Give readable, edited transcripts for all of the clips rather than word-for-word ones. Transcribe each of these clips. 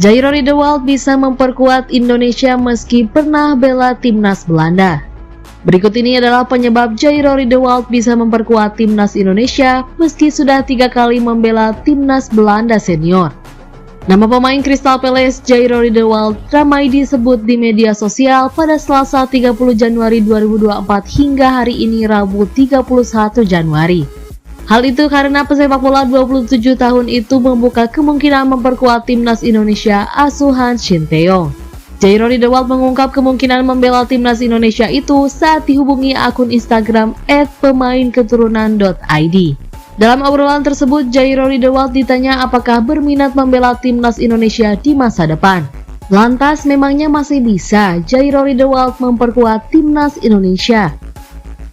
Jairo Riedewald bisa memperkuat Indonesia meski pernah bela timnas Belanda. Berikut ini adalah penyebab Jairo Riedewald bisa memperkuat timnas Indonesia meski sudah 3 kali membela timnas Belanda senior. Nama pemain Crystal Palace Jairo Riedewald ramai disebut di media sosial pada Selasa 30 Januari 2024 hingga hari ini Rabu 31 Januari. Hal itu karena pesepak bola 27 tahun itu membuka kemungkinan memperkuat timnas Indonesia asuhan Shin Tae-yong. Jairo Riedewald mengungkap kemungkinan membela timnas Indonesia itu saat dihubungi akun Instagram @pemainketurunan.id. Dalam obrolan tersebut, Jairo Riedewald ditanya apakah berminat membela timnas Indonesia di masa depan. Lantas, memangnya masih bisa Jairo Riedewald memperkuat timnas Indonesia?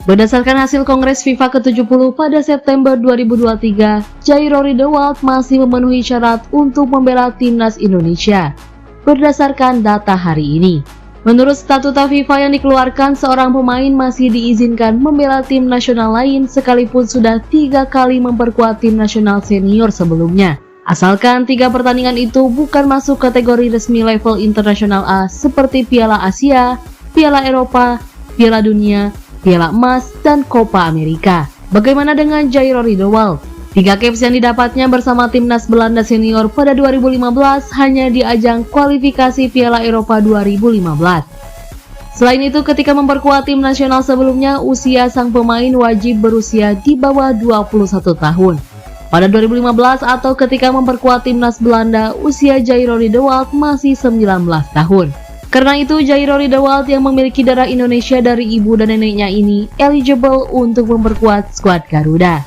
Berdasarkan hasil Kongres FIFA ke-70 pada September 2023, Jairo Riedewald masih memenuhi syarat untuk membela timnas Indonesia. Berdasarkan data hari ini, menurut statuta FIFA yang dikeluarkan, seorang pemain masih diizinkan membela tim nasional lain sekalipun sudah 3 kali memperkuat tim nasional senior sebelumnya. Asalkan 3 pertandingan itu bukan masuk kategori resmi level internasional A seperti Piala Asia, Piala Eropa, Piala Dunia, Piala Emas, dan Copa Amerika. Bagaimana dengan Jairo Riedewald? 3 caps yang didapatnya bersama timnas Belanda senior pada 2015 hanya di ajang kualifikasi Piala Eropa 2015. Selain itu, ketika memperkuat tim nasional sebelumnya, usia sang pemain wajib berusia di bawah 21 tahun. Pada 2015 atau ketika memperkuat timnas Belanda, usia Jairo Riedewald masih 19 tahun. Karena itu, Jairo Riedewald yang memiliki darah Indonesia dari ibu dan neneknya ini eligible untuk memperkuat skuad Garuda.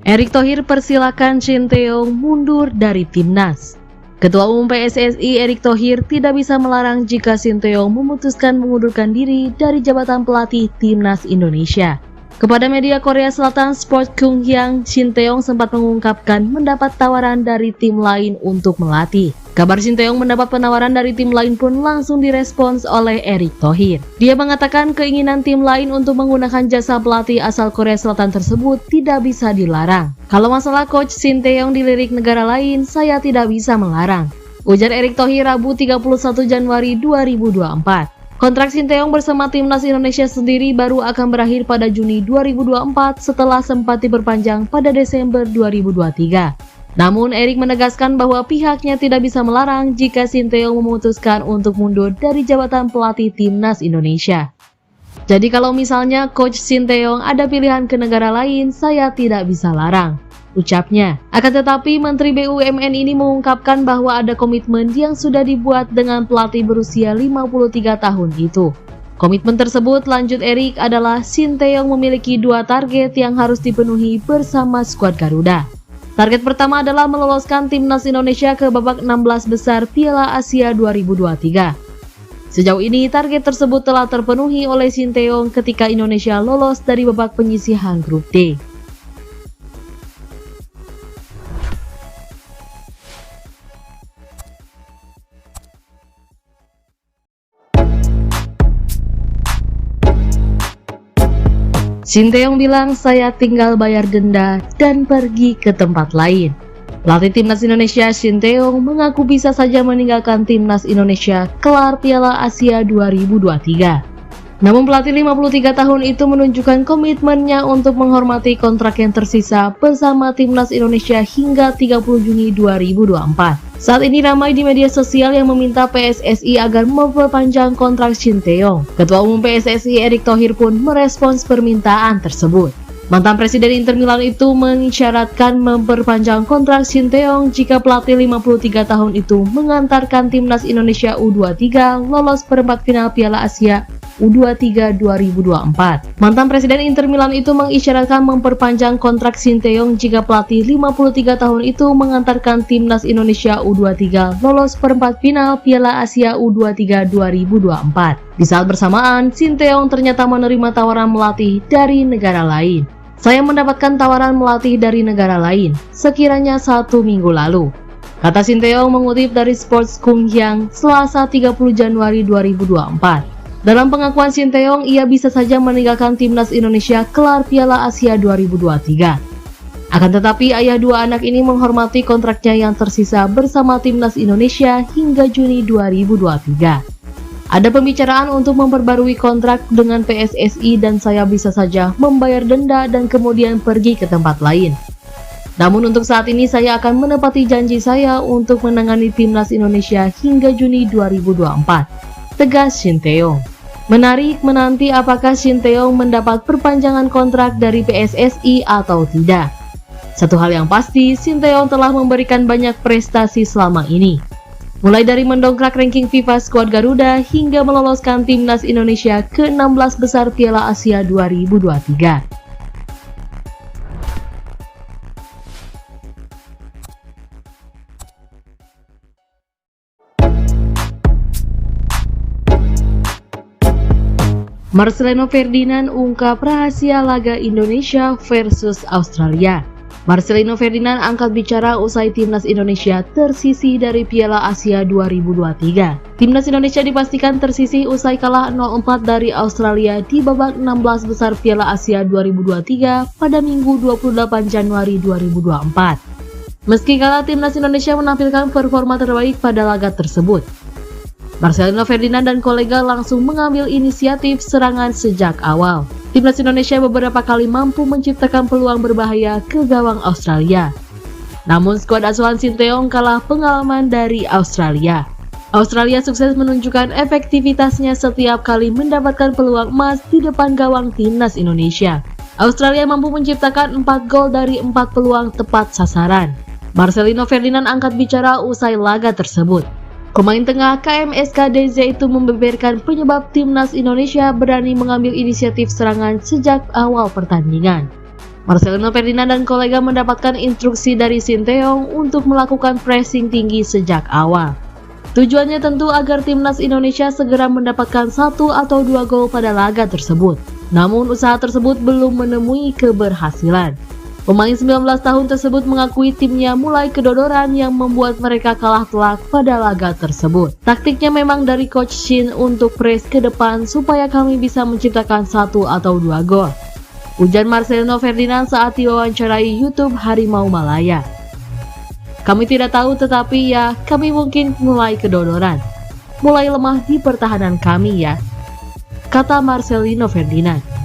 Erick Thohir persilakan Shin Tae-yong mundur dari timnas. Ketua Umum PSSI Erick Thohir tidak bisa melarang jika Shin Tae-yong memutuskan mengundurkan diri dari jabatan pelatih timnas Indonesia. Kepada media Korea Selatan Sport Kyunghyang, Shin Tae-yong sempat mengungkapkan mendapat tawaran dari tim lain untuk melatih. Kabar Shin Tae-yong mendapat penawaran dari tim lain pun langsung direspons oleh Erick Thohir. Dia mengatakan keinginan tim lain untuk menggunakan jasa pelatih asal Korea Selatan tersebut tidak bisa dilarang. Kalau masalah coach Shin Tae-yong dilirik negara lain, saya tidak bisa melarang, ujar Erick Thohir Rabu 31 Januari 2024. Kontrak Shin Tae-yong bersama timnas Indonesia sendiri baru akan berakhir pada Juni 2024 setelah sempat diperpanjang pada Desember 2023. Namun, Erick menegaskan bahwa pihaknya tidak bisa melarang jika Shin Tae-yong memutuskan untuk mundur dari jabatan pelatih timnas Indonesia. Jadi kalau misalnya coach Shin Tae-yong ada pilihan ke negara lain, saya tidak bisa larang, ucapnya. Akan tetapi, Menteri BUMN ini mengungkapkan bahwa ada komitmen yang sudah dibuat dengan pelatih berusia 53 tahun itu. Komitmen tersebut, lanjut Erick, adalah Shin Tae-yong memiliki 2 target yang harus dipenuhi bersama skuad Garuda. Target pertama adalah meloloskan timnas Indonesia ke babak 16 besar Piala Asia 2023. Sejauh ini, target tersebut telah terpenuhi oleh Shin Tae-yong ketika Indonesia lolos dari babak penyisihan grup D. Shin Tae-yong bilang, saya tinggal bayar denda dan pergi ke tempat lain. Pelatih timnas Indonesia Shin Tae-yong mengaku bisa saja meninggalkan timnas Indonesia kelar Piala Asia 2023. Namun pelatih 53 tahun itu menunjukkan komitmennya untuk menghormati kontrak yang tersisa bersama timnas Indonesia hingga 30 Juni 2024. Saat ini ramai di media sosial yang meminta PSSI agar memperpanjang kontrak Shin Tae-yong. Ketua Umum PSSI Erick Thohir pun merespons permintaan tersebut. Mantan Presiden Inter Milan itu mengisyaratkan memperpanjang kontrak Shin Tae-yong jika pelatih 53 tahun itu mengantarkan timnas Indonesia U23 lolos perempat final Piala Asia U23 2024. Mantan Presiden Inter Milan itu mengisyaratkan memperpanjang kontrak Shin Tae-yong jika pelatih 53 tahun itu mengantarkan timnas Indonesia U23 lolos perempat final Piala Asia U23 2024. Di saat bersamaan, Shin Tae-yong ternyata menerima tawaran melatih dari negara lain. Saya mendapatkan tawaran melatih dari negara lain sekiranya 1 minggu lalu, kata Shin Tae-yong mengutip dari Sports Kyunghyang Selasa 30 Januari 2024. Dalam pengakuan Sinteyong, ia bisa saja meninggalkan timnas Indonesia kelar Piala Asia 2023. Akan tetapi ayah dua anak ini menghormati kontraknya yang tersisa bersama timnas Indonesia hingga Juni 2023. Ada pembicaraan untuk memperbarui kontrak dengan PSSI dan saya bisa saja membayar denda dan kemudian pergi ke tempat lain. Namun untuk saat ini saya akan menepati janji saya untuk menangani timnas Indonesia hingga Juni 2024, tegas Sinteyong. Menarik menanti apakah Sinteyong mendapat perpanjangan kontrak dari PSSI atau tidak. Satu hal yang pasti, Sinteyong telah memberikan banyak prestasi selama ini. Mulai dari mendongkrak ranking FIFA skuad Garuda hingga meloloskan timnas Indonesia ke 16 besar Piala Asia 2023. Marcelino Ferdinand ungkap rahasia laga Indonesia versus Australia. Marcelino Ferdinand angkat bicara usai timnas Indonesia tersisih dari Piala Asia 2023. Timnas Indonesia dipastikan tersisih usai kalah 0-4 dari Australia di babak 16 besar Piala Asia 2023 pada Minggu 28 Januari 2024. Meski kalah, timnas Indonesia menampilkan performa terbaik pada laga tersebut. Marcelino Ferdinand dan kolega langsung mengambil inisiatif serangan sejak awal. Timnas Indonesia beberapa kali mampu menciptakan peluang berbahaya ke gawang Australia. Namun skuad asuhan Sinteyong kalah pengalaman dari Australia. Australia sukses menunjukkan efektivitasnya setiap kali mendapatkan peluang emas di depan gawang timnas Indonesia. Australia mampu menciptakan 4 gol dari 4 peluang tepat sasaran. Marcelino Ferdinand angkat bicara usai laga tersebut. Pemain tengah KMSKDZ itu membeberkan penyebab timnas Indonesia berani mengambil inisiatif serangan sejak awal pertandingan. Marcelino Ferdinand dan kolega mendapatkan instruksi dari Sinteyong untuk melakukan pressing tinggi sejak awal. Tujuannya tentu agar timnas Indonesia segera mendapatkan 1 atau 2 gol pada laga tersebut. Namun usaha tersebut belum menemui keberhasilan. Pemain 19 tahun tersebut mengakui timnya mulai kedodoran yang membuat mereka kalah telak pada laga tersebut. Taktiknya memang dari Coach Shin untuk press ke depan supaya kami bisa menciptakan 1 atau 2 gol. Ujar Marcelino Ferdinand saat diwawancarai YouTube Harimau Malaya. Kami tidak tahu tetapi ya kami mungkin mulai kedodoran. Mulai lemah di pertahanan kami ya, kata Marcelino Ferdinand.